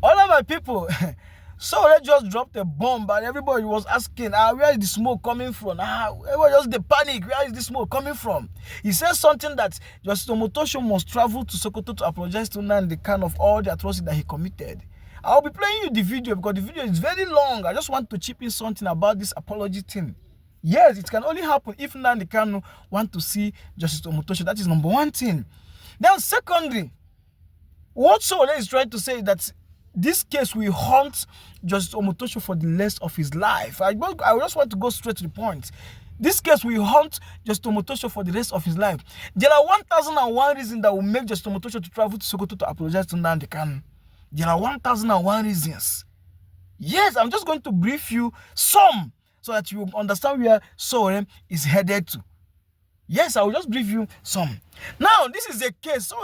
All of my people, so they just dropped a bomb and everybody was asking, where is the smoke coming from? Everybody just the panic, where is the smoke coming from? He says something that Justice Omotosho must travel to Sokoto to apologize to Nnamdi Kanu of all the atrocity that he committed. I'll be playing you the video because the video is very long. I just want to chip in something about this apology thing. Yes, it can only happen if Nnamdi Kanu want to see Justice Omotosho. That is number one thing. Then secondly, what Sowore is trying to say is that this case will haunt Justice Omotosho for the rest of his life. I just want to go straight to the point. This case will haunt Justice Omotosho for the rest of his life. There are 1,001 reasons that will make Justice Omotosho to travel to Sokoto to apologize to Nnamdi Kanu. There are 1,001 reasons. Yes, I'm just going to brief you some so that you understand where Sowore is headed to. Yes, I will just brief you some. Now, this is a case. So,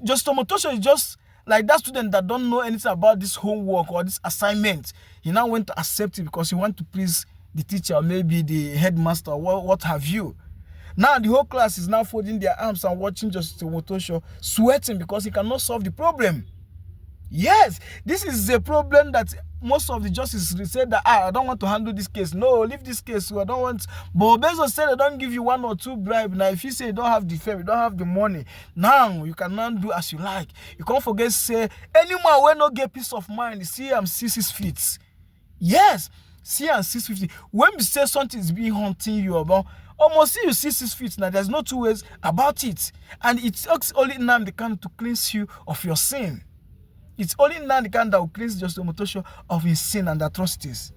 Justice Omotosho is just like that student that don't know anything about this homework or this assignment. He now went to accept it because he want to please the teacher or maybe the headmaster or what have you. Now, the whole class is now folding their arms and watching Justice Omotosho sweating because he cannot solve the problem. Yes, this is a problem that most of the justices said that I don't want to handle this case. No, leave this case. I don't want. But Bezos said they don't give you 1 or 2 bribes. Now, if you say you don't have the fame, you don't have the money, now you cannot do as you like. You can't forget say anyone will not get peace of mind. See, I'm 6 feet. Yes, see, I'm 6 feet. When you say something is being haunting you about, almost see you 6 feet. Now, there's no 2 ways about it, and it takes only Nnamdi Kanu to cleanse you of your sin. It's only Nnamdi Kanu that will cleanse Justice Omotosho of his sin and atrocities.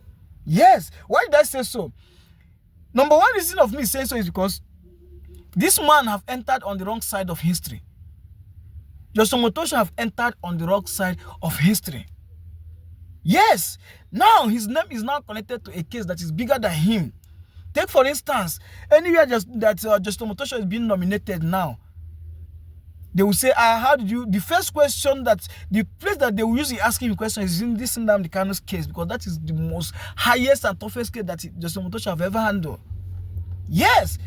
Yes. Why did I say so? Number one reason of me saying so is because this man have entered on the wrong side of history. Justice Omotosho have entered on the wrong side of history. Yes. Now his name is now connected to a case that is bigger than him. Take for instance, anywhere Justice Omotosho is being nominated now, they will say, how did you, the first question that, the place that they will usually ask him question is in this Nnamdi Kanu's case, because that is the most highest and toughest case that Justice Omotosho have ever handled. Yes,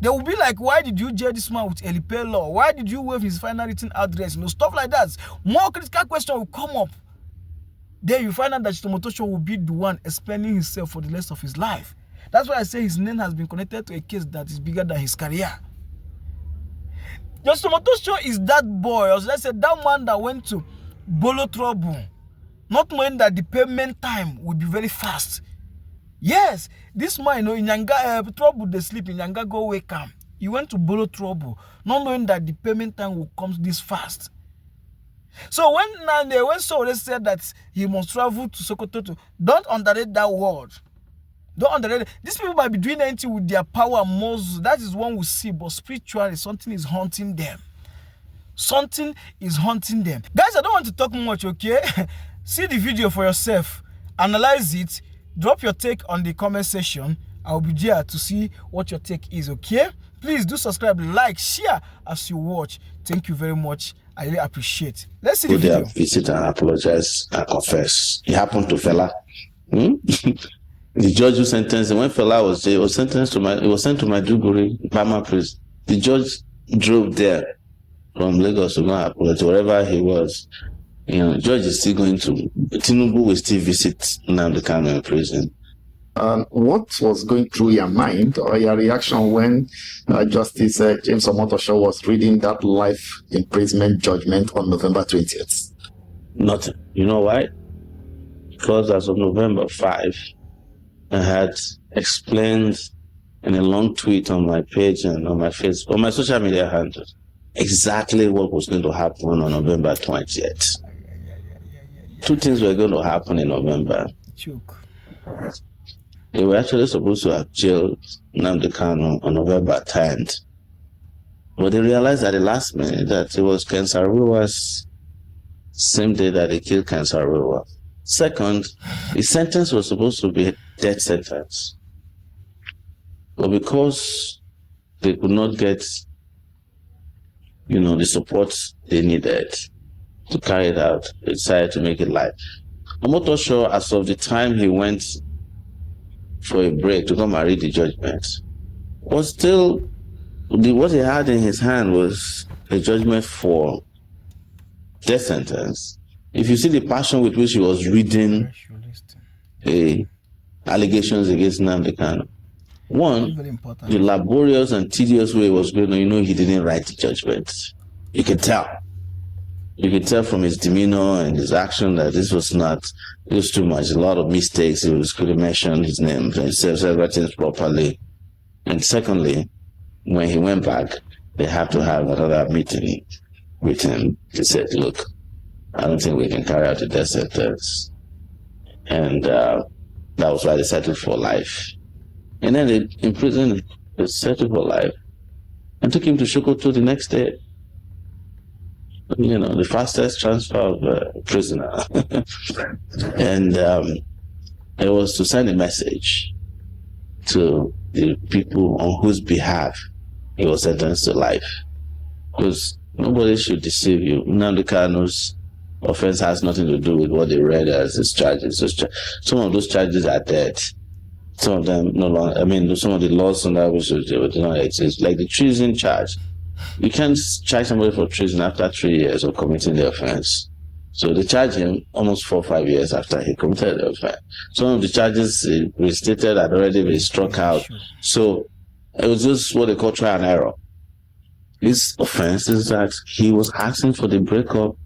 they will be like, why did you jail this man with Elipe law? Why did you waive his final written address? You know, stuff like that. More critical question will come up. Then you find out that Justice Omotosho will be the one explaining himself for the rest of his life. That's why I say his name has been connected to a case that is bigger than his career. Justice Omotosho is that boy, or let's say that man that went to Bolo trouble, not knowing that the payment time would be very fast. Yes, this man, you know, in Yanga, trouble they sleep, in Yanga go wake up. He went to Bolo trouble, not knowing that the payment time will come this fast. So when Sowore said that he must travel to Sokoto, don't underrate that word. Don't underrate it. These people might be doing anything with their power and muscle. That is one we see, but spiritually, something is haunting them. Something is haunting them. Guys, I don't want to talk much, okay? See the video for yourself. Analyze it. Drop your take on the comment section. I'll be there to see what your take is, okay? Please do subscribe, like, share as you watch. Thank you very much. I really appreciate. Let's see the video. Visit and apologize and confess. It happened to Fela. The judge who sentenced him, when Fela was jailed, was sent to Maiduguri, Bama prison. The judge drove there from Lagos to go and apologize, wherever he was. You know, the judge is still going to, Tinubu will still visit Nnamdi Kanu in prison. What was going through your mind or your reaction when Justice James Omotosho was reading that life imprisonment judgment on November 20th? Nothing. You know why? Because as of November 5, I had explained in a long tweet on my page and on my Facebook, on my social media handles, exactly what was going to happen on November 20th. 2 things were going to happen in November. They were actually supposed to have jailed Nnamdi Kanu on November 10th. But they realized at the last minute that it was Ken Saro-Wiwa's same day that they killed Ken Saro-Wiwa. Second, the sentence was supposed to be a death sentence. But because they could not get, the support they needed to carry it out, they decided to make it life. Omotosho, as of the time he went for a break to come and read the judgment, was still, what he had in his hand was a judgment for death sentence. if you see the passion with which he was reading allegations against Nnamdi Kanu, one, Very important. the laborious and tedious way he was going, he didn't write the judgment. You can tell. You can tell from his demeanor and his action that this was too much. A lot of mistakes. He couldn't mention his name. He said everything properly. And secondly, when he went back, they have to have another meeting with him. He said, look, I don't think we can carry out the death sentence. And that was why they settled for life. And then they imprisoned him. They settled for life. And took him to Sokoto the next day. The fastest transfer of a prisoner. And it was to send a message to the people on whose behalf he was sentenced to life. Because nobody should deceive you. Nnamdi Kanu's offense has nothing to do with what they read as his charges. Some of those charges are dead. Some of them no longer, some of the laws on that which do not exist, like the treason charge. You can't charge somebody for treason after 3 years of committing the offense. So they charge him almost 4 or 5 years after he committed the offense. Some of the charges restated had already been struck out. So it was just what they call trial and error. His offense is that he was asking for the breakup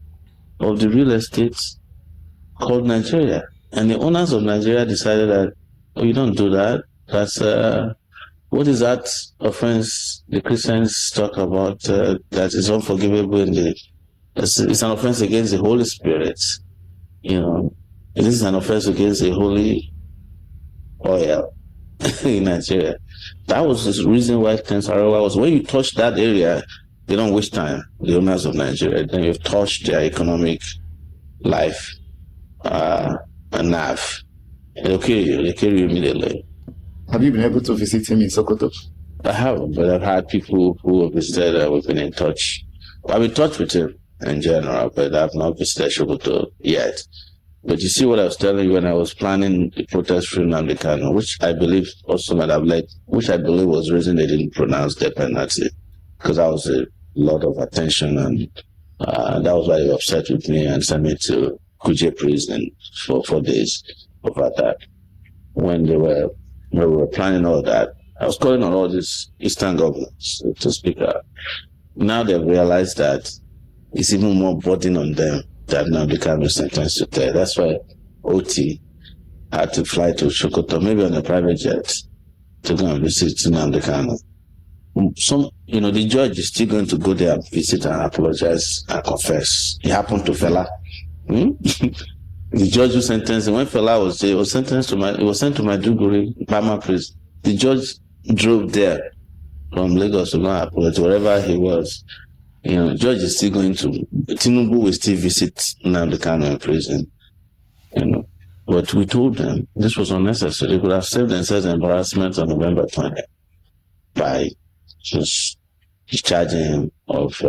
of the real estate called Nigeria. And the owners of Nigeria decided that, you don't do that. That's what is that offense the Christians talk about that is unforgivable it's an offense against the Holy Spirit. This is an offense against the holy oil in Nigeria. That was the reason why Ken Saro-Wiwa was, when you touch that area, they don't waste time, the owners of Nigeria. Then you've touched their economic life and nerve. They'll kill you immediately. Have you been able to visit him in Sokoto? I haven't, but I've had people who have visited and we've been in touch. I've been in touch with him in general, but I've not visited Sokoto yet. But you see what I was telling you when I was planning the protest for Nnamdi Kanu, which I believe also might have led, which I believe was the reason they didn't pronounce death penalty, because that was a lot of attention, and that was why they were upset with me and sent me to Kuje prison for 4 days over that. When we were planning all that, I was calling on all these Eastern governments to speak out. Now they've realized that it's even more burden on them that now they can be sentenced to death. That's why OT had to fly to Sokoto, maybe on a private jet, to go and visit Nnamdi Kanu. The judge is still going to go there and visit and apologize and confess. It happened to Fela. The judge who sentenced him, when Fela was there, he was sent to Maiduguri, Bama prison. The judge drove there from Lagos to go and apologize, wherever he was. The judge is still going to, Tinubu will still visit Nnamdi Kanu in prison. But we told them this was unnecessary. They could have saved themselves embarrassment on November 20th by just discharging him of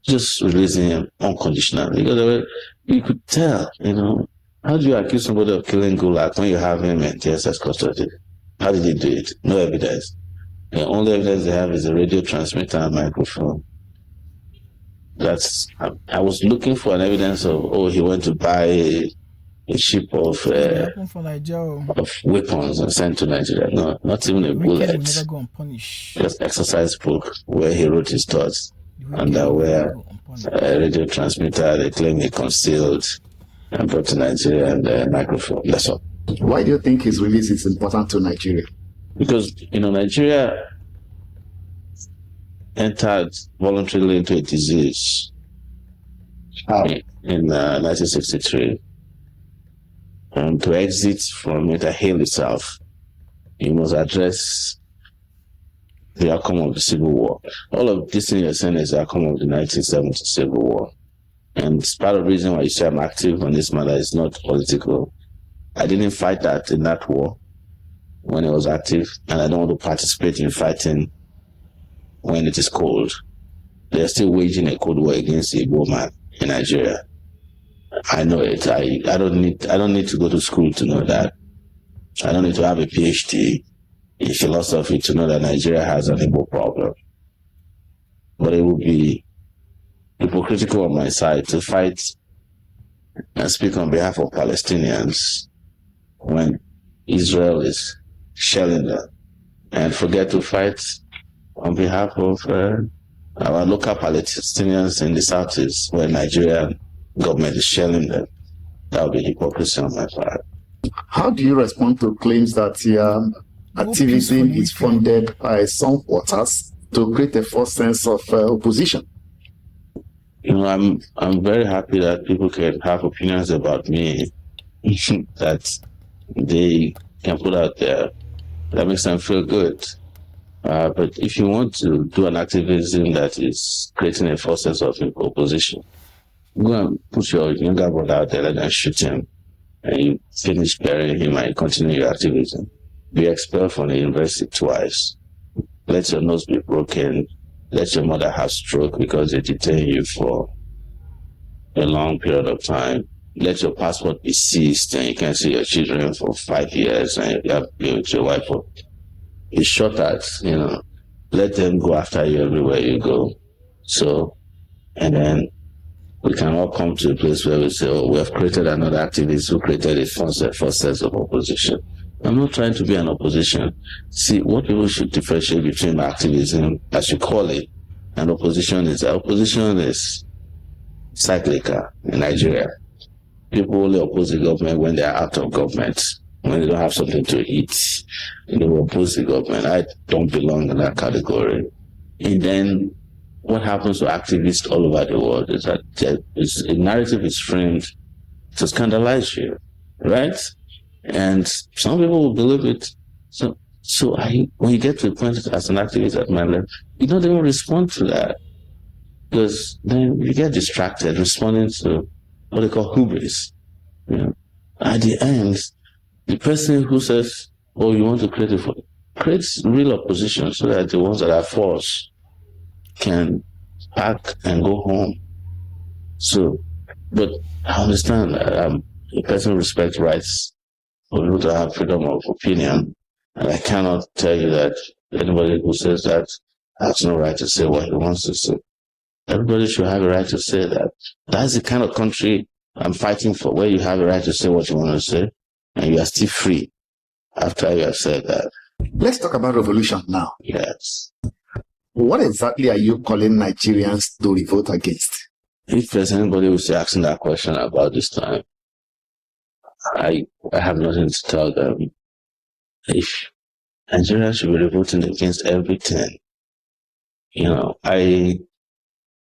just releasing him unconditionally. Because you could tell, how do you accuse somebody of killing Gulak when you have him in TSS custody? How did he do it? No evidence. The only evidence they have is a radio transmitter and microphone. I was looking for an evidence of, he went to buy a ship of weapons and sent to Nigeria. No, not even a bullet. Never go unpunished. Just exercise book where he wrote his thoughts. And where a radio transmitter they claim he concealed and brought to Nigeria, and a microphone. That's all. Why do you think his release is important to Nigeria? Because, Nigeria entered voluntarily into a disease in 1963. And to exit from it and heal itself, you must address the outcome of the Civil War. All of this thing you're saying is the outcome of the 1970 Civil War. And part of the reason why you say I'm active on this matter is not political. I didn't fight that in that war when I was active, and I don't want to participate in fighting when it is cold. They're still waging a cold war against the Igbo man in Nigeria. I know it. I don't need to go to school to know that. I don't need to have a PhD in philosophy to know that Nigeria has an Igbo problem. But it would be hypocritical on my side to fight and speak on behalf of Palestinians when Israel is shelling them, and forget to fight on behalf of our local Palestinians in the southeast when Nigerian government is shelling them. That would be hypocrisy on my part. How do you respond to claims that activism is funded by some quarters to create a false sense of opposition? I'm very happy that people can have opinions about me that they can put out there. That makes them feel good. But if you want to do an activism that is creating a false sense of opposition, go and put your younger brother out there and shoot him, and you finish burying him and continue your activism. Be expelled from the university twice. Let your nose be broken. Let your mother have stroke because they detain you for a long period of time. Let your passport be seized and you can't see your children for 5 years and you have to be with your wife for a short at, let them go after you everywhere you go. So, and then we can all come to a place where we say, oh, we have created another activist who created a first sense of opposition. I'm not trying to be an opposition. See, what people should differentiate between activism, as you call it, and opposition is cyclical in Nigeria. People only oppose the government when they are out of government, when they don't have something to eat. They will oppose the government. I don't belong in that category. And then what happens to activists all over the world is that a narrative is framed to scandalize you, right? And some people will believe it. So when you get to the point as an activist at my level, you don't even respond to that. Because then you get distracted responding to what they call hubris. At the end, the person who says, oh, you want to create real opposition so that the ones that are false can pack and go home. So, but I understand that a person respects rights for people to have freedom of opinion. And I cannot tell you that anybody who says that has no right to say what he wants to say. Everybody should have a right to say that. That's the kind of country I'm fighting for, where you have a right to say what you want to say, and you are still free after you have said that. Let's talk about revolution now. Yes. What exactly are you calling Nigerians to revolt against? If there's anybody who's asking that question about this time, I have nothing to tell them. If Nigeria should be revolting against everything, I